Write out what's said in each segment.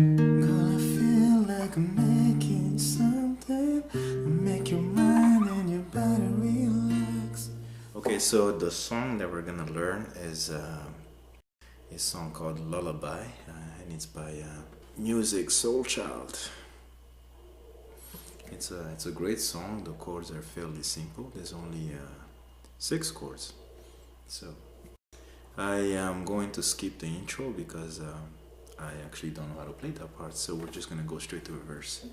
Gonna feel like I'm making something to make your mind and your body relax. Okay, so the song that we're gonna learn is a song called Lullaby, and it's by Musiq Soulchild. It's a great song. The chords are fairly simple. There's only 6 chords. So I am going to skip the intro because I actually don't know how to play that part, so we're just gonna go straight to a verse.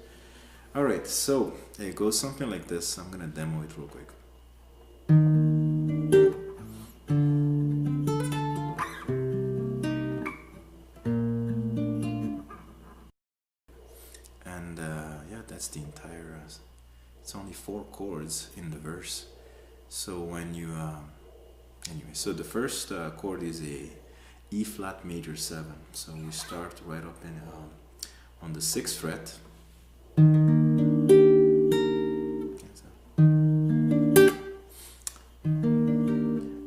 Alright, so it goes something like this. I'm gonna demo it real quick. And yeah, that's the entire it's only 4 chords in the verse. So when you anyway, so the first chord is a E flat major 7. So we start right up in on the 6th fret.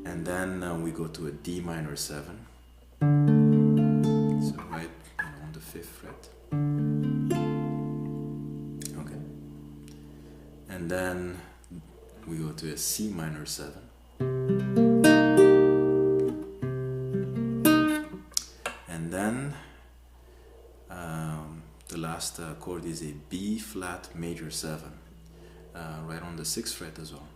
And then we go to a D minor 7. So right on the 5th fret. Okay. And then we go to a C minor 7. And then the last chord is a B flat major 7, right on the 6th fret as well.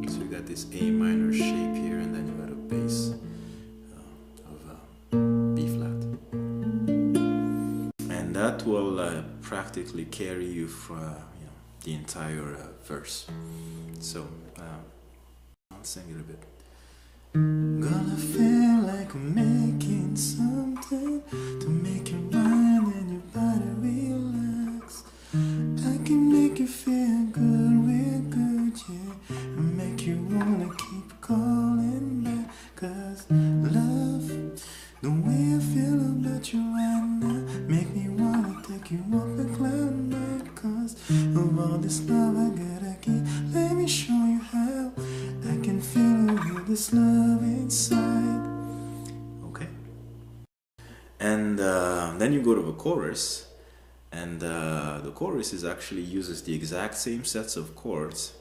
So you got this A minor shape here, and then you got a bass of B flat, and that will practically carry you for the entire verse. So I'll sing it a bit. Gonna feel like I'm making something to make your mind and your body relax. I can make you feel good, real good, yeah, and make you wanna keep calling back. Cause love, the way I feel about you right now, make me wanna take you up a cloud night. Cause of all this love I gotta keep, let me show you how I can feel it with this love inside. Okay. And then you go to the chorus, and the chorus actually uses the exact same sets of chords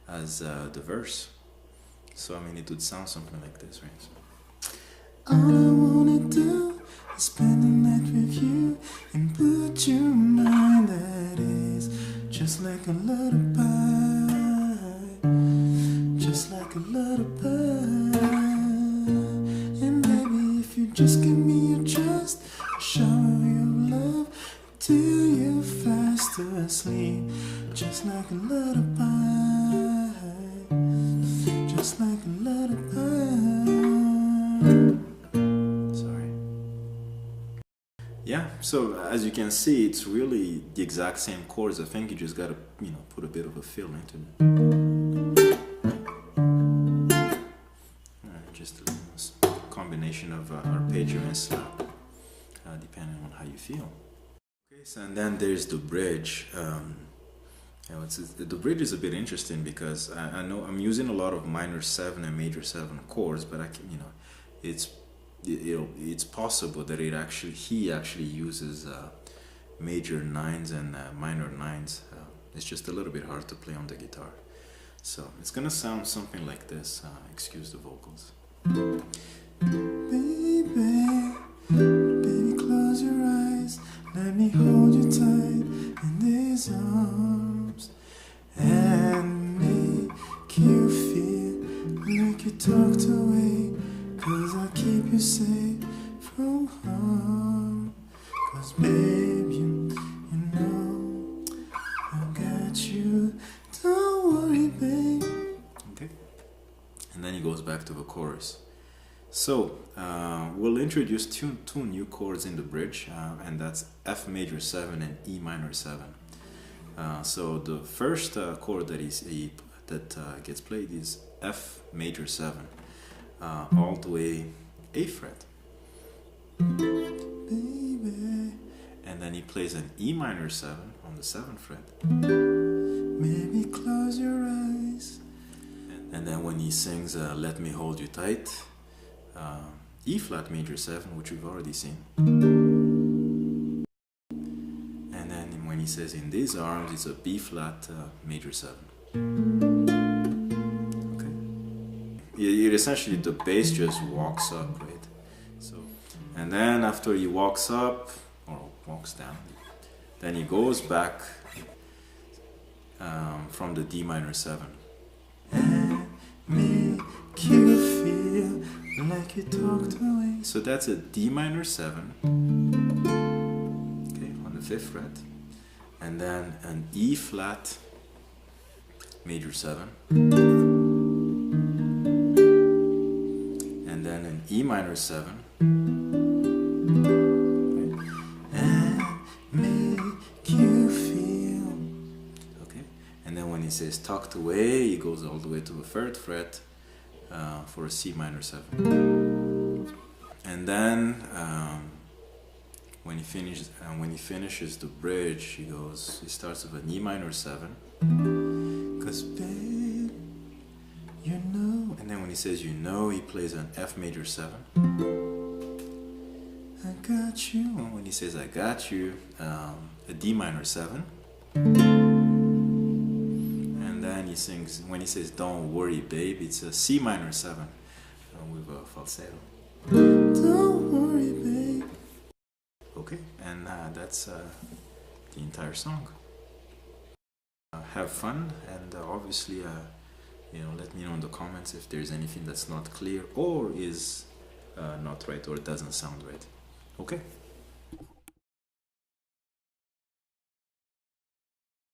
as the verse. So I mean, it would sound something like this, right? So, all I wanna do is spend the night with you and put you in mind. That is just like a lullaby, just like a lullaby. And baby, if you just give me your trust, I'll shower your love till you're fast asleep. Just like a lullaby, just like a lullaby. Sorry. Yeah, so as you can see, it's really the exact same chords. I think you just gotta, put a bit of a feel into it. Just a combination of arpeggio and slap, depending on how you feel. Okay, so and then there's the bridge. The bridge is a bit interesting because I know I'm using a lot of minor 7 and major 7 chords, but I can, it's possible that he actually uses major 9s and minor 9s. It's just a little bit hard to play on the guitar. So it's gonna sound something like this. Excuse the vocals. Baby, baby, close your eyes. Let me hold you tight in these arms and make you feel like you're tucked away. Cause I'll keep you safe from harm. Cause babe, you know I got you. Don't worry, babe. Okay. And then he goes back to the chorus. So we'll introduce two new chords in the bridge, and that's F major 7 and E minor 7. So the first chord that gets played is F major 7, all the way A fret. Baby. And then he plays an E minor 7 on the 7th fret. Maybe close your eyes. And then when he sings Let Me Hold You Tight, E flat major 7, which we've already seen. he says in these arms, it's a B flat major 7. Okay. It essentially, the bass just walks up, right? So, and then after he walks up or walks down, then he goes back from the D minor 7. And make you feel like you talked away. So that's a D minor 7, okay, on the 5th fret, and then an E flat major 7, and then an E minor 7, okay, and make you feel, okay, and then when he says tucked away, he goes all the way to the 3rd fret for a C minor 7. And then when he finishes the bridge, he starts with an E minor 7. 'Cause babe, you know. And then when he says you know, he plays an F major 7. I got you. And when he says I got you, a D minor 7. And then he sings, when he says don't worry babe, it's a C minor 7 with a falsetto. Don't worry babe. Okay, and that's the entire song. Have fun, and obviously let me know in the comments if there's anything that's not clear or is not right or doesn't sound right. Okay.